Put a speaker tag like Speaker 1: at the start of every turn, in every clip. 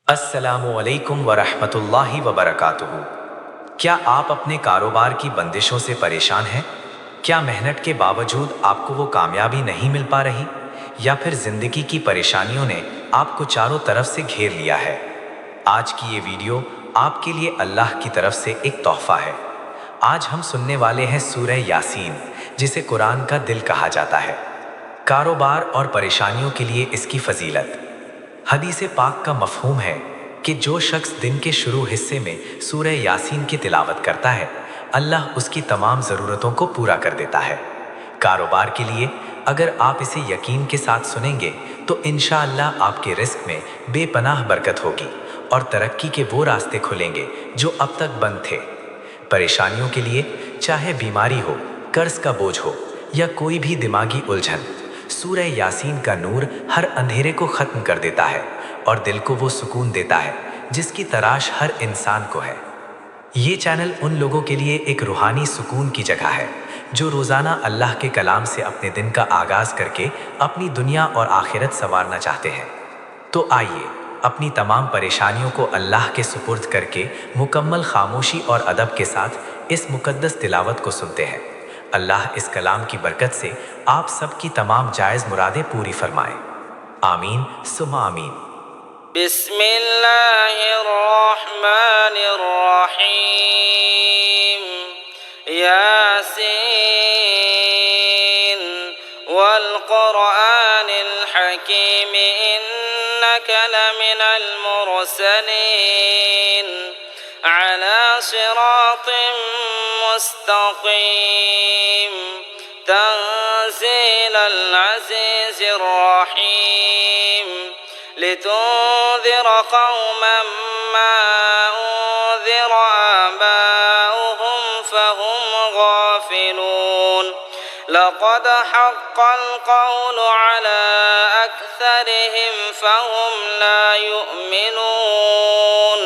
Speaker 1: अस्सलामुअलैकुम वरहमतुल्लाहि वबरकातुहू। क्या आप अपने कारोबार की बंदिशों से परेशान हैं? क्या मेहनत के बावजूद आपको वो कामयाबी नहीं मिल पा रही, या फिर जिंदगी की परेशानियों ने आपको चारों तरफ से घेर लिया है? आज की ये वीडियो आपके लिए अल्लाह की तरफ से एक तोहफा है। आज हम सुनने वाले हैं सूरह यासीन, जिसे कुरान का दिल कहा जाता है। कारोबार और परेशानियों के लिए इसकी फजीलत। हदीस पाक का मफहूम है कि जो शख्स दिन के शुरू हिस्से में सूरह यासीन की तिलावत करता है, अल्लाह उसकी तमाम ज़रूरतों को पूरा कर देता है। कारोबार के लिए अगर आप इसे यकीन के साथ सुनेंगे तो इंशाअल्लाह आपके रिस्क में बेपनाह बरकत होगी और तरक्की के वो रास्ते खुलेंगे जो अब तक बंद थे। परेशानियों के लिए, चाहे बीमारी हो, कर्ज का बोझ हो या कोई भी दिमागी उलझन, सूरह यासीन का नूर हर अंधेरे को खत्म कर देता है और दिल को वो सुकून देता है जिसकी तलाश हर इंसान को है। ये चैनल उन लोगों के लिए एक रूहानी सुकून की जगह है जो रोज़ाना अल्लाह के कलाम से अपने दिन का आगाज़ करके अपनी दुनिया और आखिरत संवारना चाहते हैं। तो आइए अपनी तमाम परेशानियों को अल्लाह के सुपुर्द करके मुकम्मल खामोशी और अदब के साथ इस मुकद्दस तिलावत को सुनते हैं। अल्लाह इस कलाम की बरकत से आप सबकी तमाम जायज़ मुरादें पूरी फरमाए। आमीन सुमा आमीन।
Speaker 2: बिस्मिल्लाहिर्रहमानिर्रहीम। यासीन वल क़ुरआनिल हकीम इन्नका लमिनल मुरसलीन अला सिरातिम मुस्तक़ीम तंज़ीलल अज़ीज़िर रहीम लितुन्ज़िर क़ौमन मा उन्ज़िर आबाउहुम फ़हुम गाफ़िलून। लक़द हक़्क़ल क़ौलु अला अक्सरिहिम फ़हुम ला युमिनून।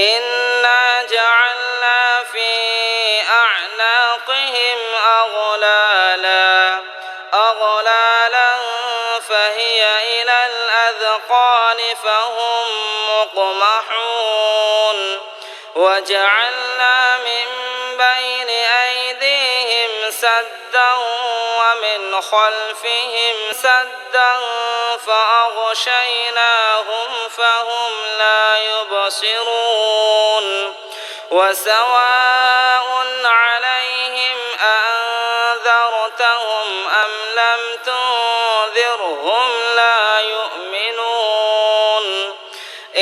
Speaker 2: इन्ना जअलना फ़ी अअनाक़िहिम अग़लालन फ़हिय इलल अज़क़ान फ़हुम मुक़महून। वजअलना मिन बैनि ऐदीहिम सद्दन वमिन ख़ल्फ़िहिम सद्दन फ़अग़शयनाहुम फ़हुम ला युबसिरून। वसवाउन अलैहिम अअन्ज़रतहुम अम लम तुन्ज़िरहुम ला युमिनून।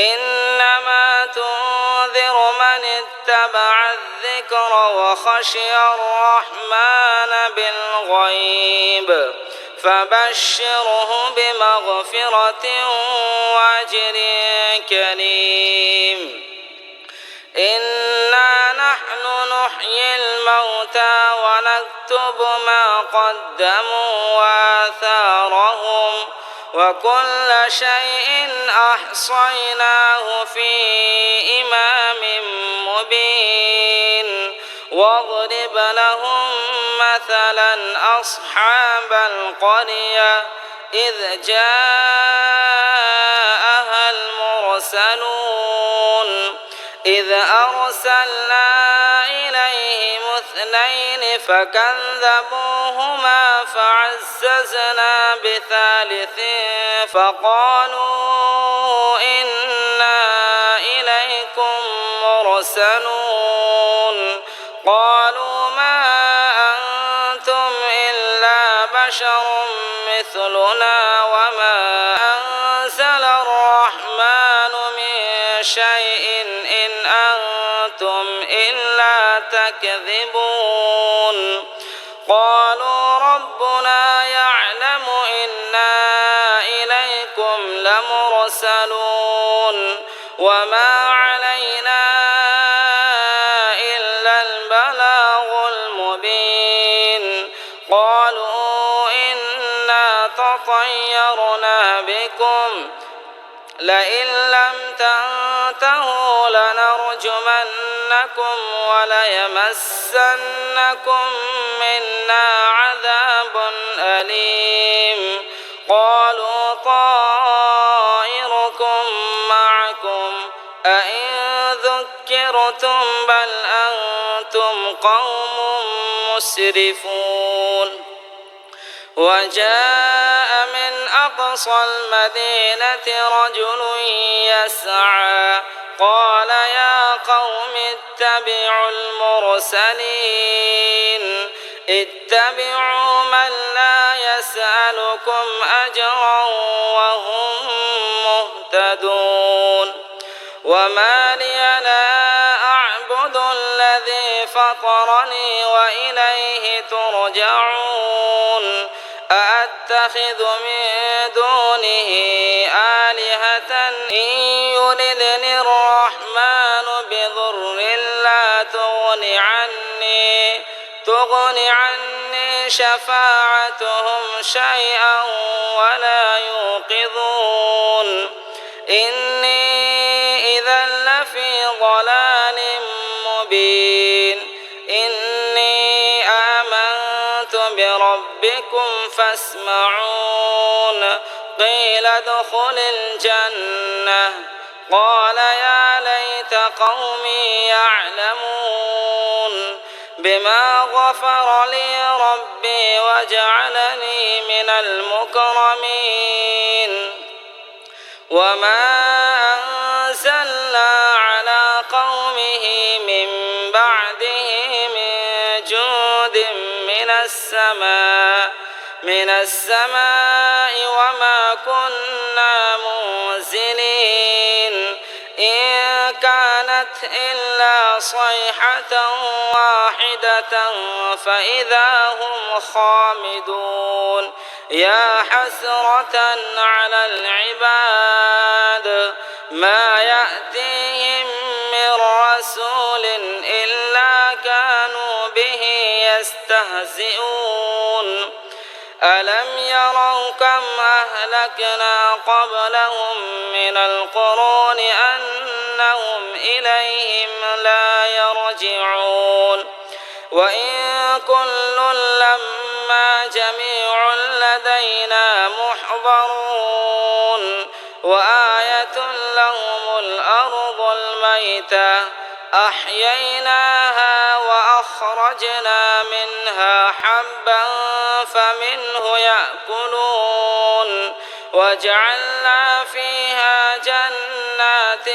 Speaker 2: इन्नमा तुन्ज़िरु मन इत्तबअ अज़्ज़िक्र वख़शिय अर्रहमान बिल्ग़ैब फ़बश्शिरहु बिमग़फ़िरतिन वअज्रिन करीम। इन्ना नहनु नुह्यिल मौता वनक्तुबु मा क़द्दमू वआथारहुम वकुल्ल शैइन अहसयनाहु फ़ी इमामिन मुबीन। वضرب لهم مثلا أصحاب القرية إذ جاءها المرسلون إذ أرسلنا إليهم اثنين فكذبوهما فعززنا بثالث فقالوا إنا إليكم مرسلون. قالوا ما أنتم إلا بشر مثلنا وما أنزل الرحمن من شيء إن أنتم إلا تكذبون. قالوا ربنا يعلم إنا إليكم لمرسلون وما علينا إلا البلاغ المبين. قالوا إنا تطيرنا بكم لئن لم تنتهوا لنرجمنكم وليمسنكم منا عذاب أليم. قالوا طائركم معكم أئن ذكرتم بل أنتم قوم مسرفون وجاء من أقصى المدينة رجل يسعى قال يا قوم اتبعوا المرسلين اتبعوا من لا يسألكم أجرا وهم مهتدون وما لي لا أعبد الذي فطرني وإليه ترجعون أأتخذ من دونه آلهة إن يردني الرحمن بضر لا تغن عني شفاعتهم شيئا ولا يوقظون إني إذا لفي ضلال مبين إني آمنت بربكم فاسمعون قيل ادخل الجنة قال يا ليت قومي يعلمون بما غفر لي ربي وجعلني من المكرمين وما أنزلنا على قومه من بعده من جود من السماء وما كنا منزلين إن كانت إلا صيحة واحدة فإذا هم خامدون يا حسرة على العباد ما يأتيهم من رسول إلا كانوا به يستهزئون ألم يروا كم أهلكنا قبلهم من القرون أنهم إليهم لا يرجعون وإن كل لما جميع لدينا محضرون وآية لهم الأرض الميتة أحييناها وأخرجنا منها حبا فمنه يأكلون وجعلنا فيها جنات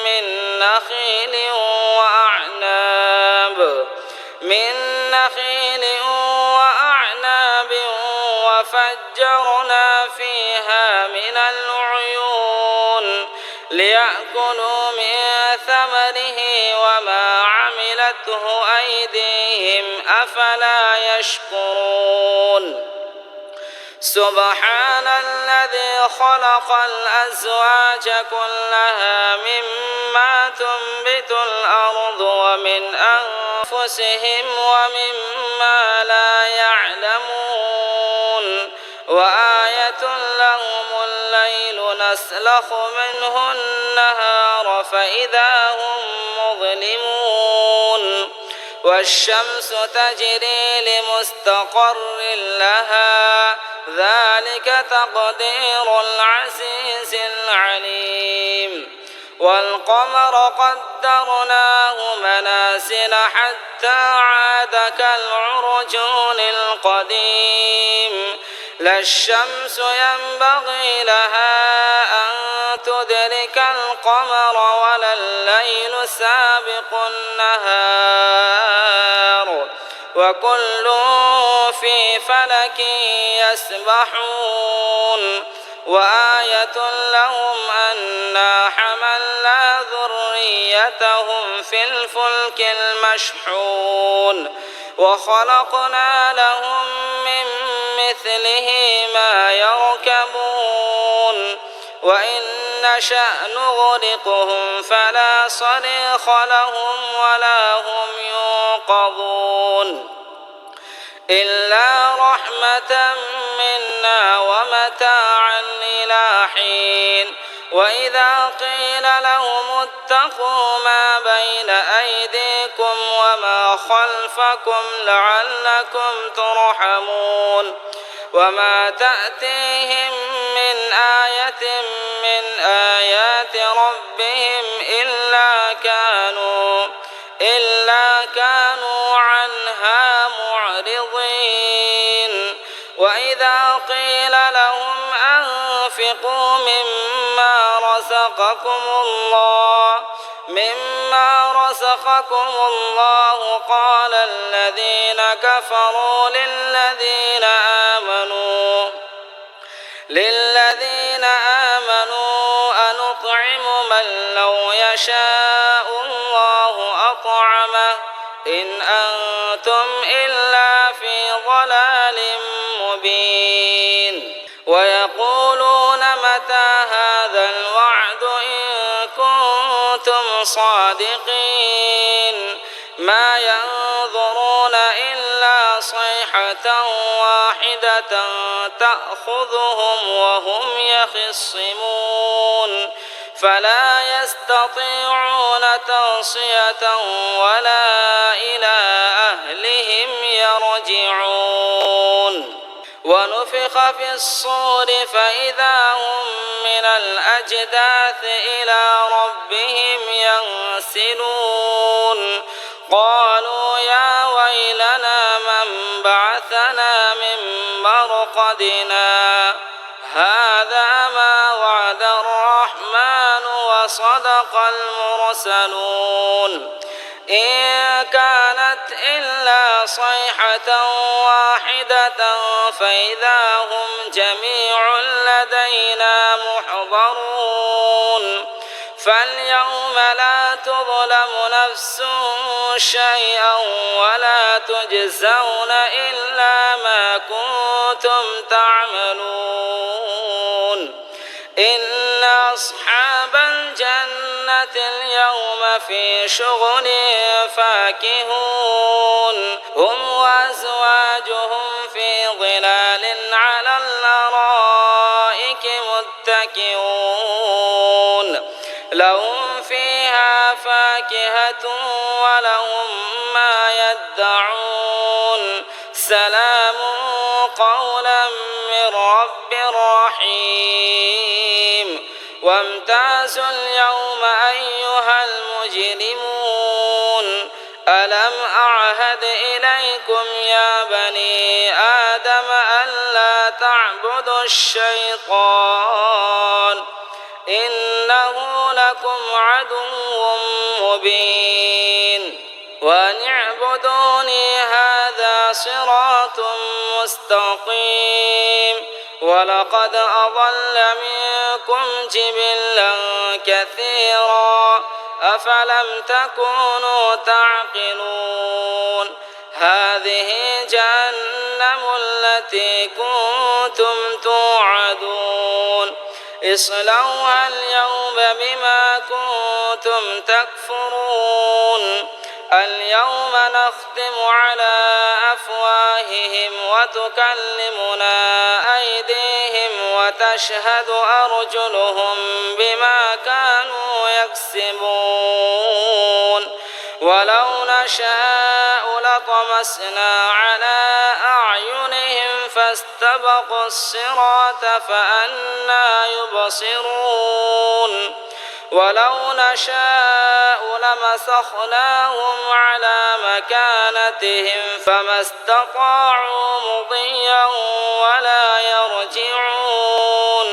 Speaker 2: من نخيل وأعناب وفجرنا فيها من العيون ليأكلوا من ثمره وما عملته أيديهم أفلا يشكرون سبحان الذي خلق الأزواج كلها مما تنبت الأرض ومن أنفسهم ومما لا يعلمون وآية لهم الليل نسلخ منه النهار فإذا هم مظلمون والشمس تجري لمستقر لها ذلك تقدير العزيز العليم والقمر قدرناه منازل حتى عاد كالعرجون القديم لا الشمس ينبغي لها أن تدرك القمر ولا الليل سابق النهار وكل في فلك يسبحون وآية لهم أنا حملنا ذريتهم في الفلك المشحون وخلقنا لهم من مثله ما يركبون وإن نشأ نغرقهم فلا صريخ لهم ولا هم ينقذون إلا رحمة منا ومتاعا إلى حين وإذا قيل لهم اتقوا ما بين أيديكم وما خلفكم لعلكم ترحمون وما تأتيهم من آية من آيات ربهم كانوا عنها معرضين وإذا قيل لهم أنفقوا مما رزقكم الله قال الذين كفروا للذين آمنوا أنطعم من لو يشاء الله أطعمه إن أنتم إلا في ضلال مبين ويقولون متى هذا الوعد إن كنتم صادقين ما ينظرون إلا صيحة واحدة تأخذهم وهم يخصمون فلا يستطيعون توصية ولا إلى أهلهم يرجعون ونفخ في الصور فإذا هم من الأجداث إلى ربهم ينسلون قالوا يا ويلنا من بعثنا من مرقدنا هذا ما وعد الرحمن وصدق المرسلون إن كانت إلا صيحة واحدة فإذا هم جميع لدينا محضرون فاليوم لا تظلم نفس شيئا ولا تجزون إلا ما كنتم تعملون إن أصحاب الجنة اليوم في شغل فاكهون هم وأزواجهم في ظلال على الأرائك متكئون لهم فيها فاكهة ولهم ما يدعون سلام قولا من رب رحيم وامتازوا اليوم أيها المجرمون ألم أعهد إليكم يا بني آدم ألا تعبدوا الشيطان إنه لكم عدو مبين وأن اعبدوني هذا صراط مستقيم ولقد أضل منكم جبلا كثيرا أفلم تكونوا تعقلون هذه جهنم التي كنتم توعدون اصلوها اليوم بما كنتم تكفرون اليوم نختم على أفواههم وتكلمنا أيديهم وتشهد أرجلهم بما كانوا يكسبون ولو نشاء لطمسنا على أعينهم فاستبقوا الصراط فأنى يبصرون ولو نشاء لمسخناهم على مكانتهم فما استطاعوا مضيا ولا يرجعون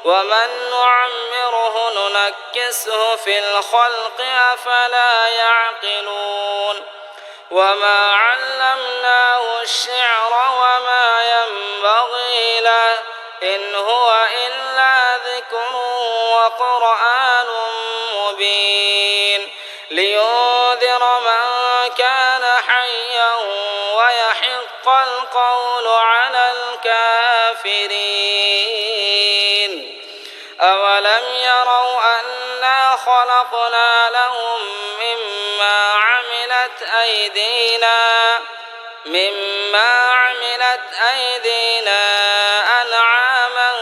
Speaker 2: ومن نعمره ننكسه في الخلق أفلا يعقلون وما علمناه الشعر وما ينبغي له إن هو إلا ذكر وقرآن مبين لينذر من كان حيا ويحق القول على الكافرين أولم يروا أنا خلقنا لهم مما عملت أيدينا أنعاما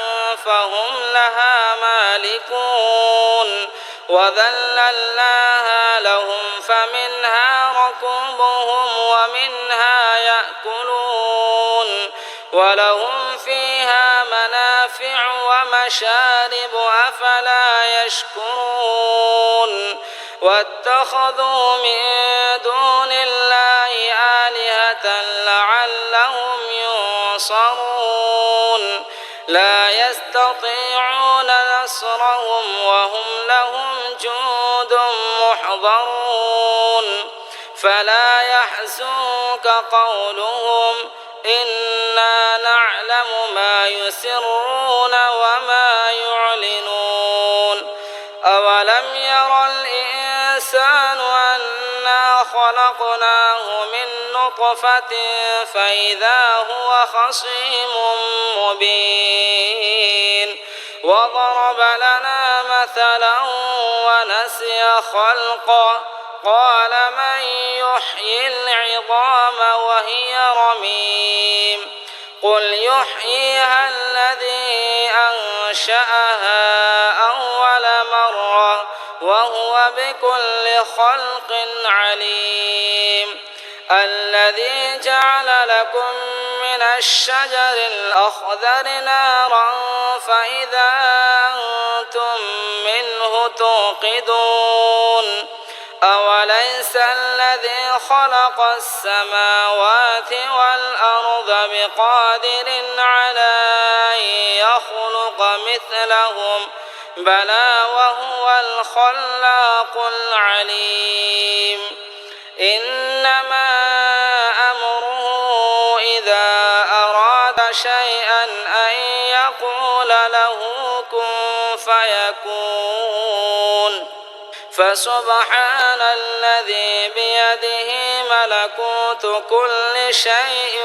Speaker 2: فهم لها مالكون وذللناها لهم فمنها ركوبهم ومنها يأكلون ولهم فيها منافع ومشارب أفلا يشكرون واتخذوا من دون الله آلهة لعلهم ينصرون لا يستطيعون نصرهم وهم لهم جند محضرون فلا يحزنك قولهم إنا نعلم ما يسرون وما يعلنون أولم ير الإنسان أنا خلقناه من نطفة فإذا هو خصيم مبين وضرب لنا مثلا ونسي خلقه قال من يحيي العظام وهي رميم قل يحييها الذي أنشأها أول مرة وهو بكل خلق عليم الذي جعل لكم من الشجر الأخضر نارا فإذا أنتم منه توقدون أوليس الذي خلق السماوات والأرض بقادر على أن يخلق مثلهم بلى وهو الخلاق العليم إنما أمره إذا أراد شيئا أن يقول له كن فيكون فسبحان الذي بيده ملكوت كل شيء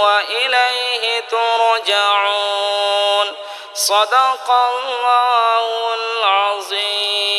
Speaker 2: وإليه ترجعون صدق الله العظيم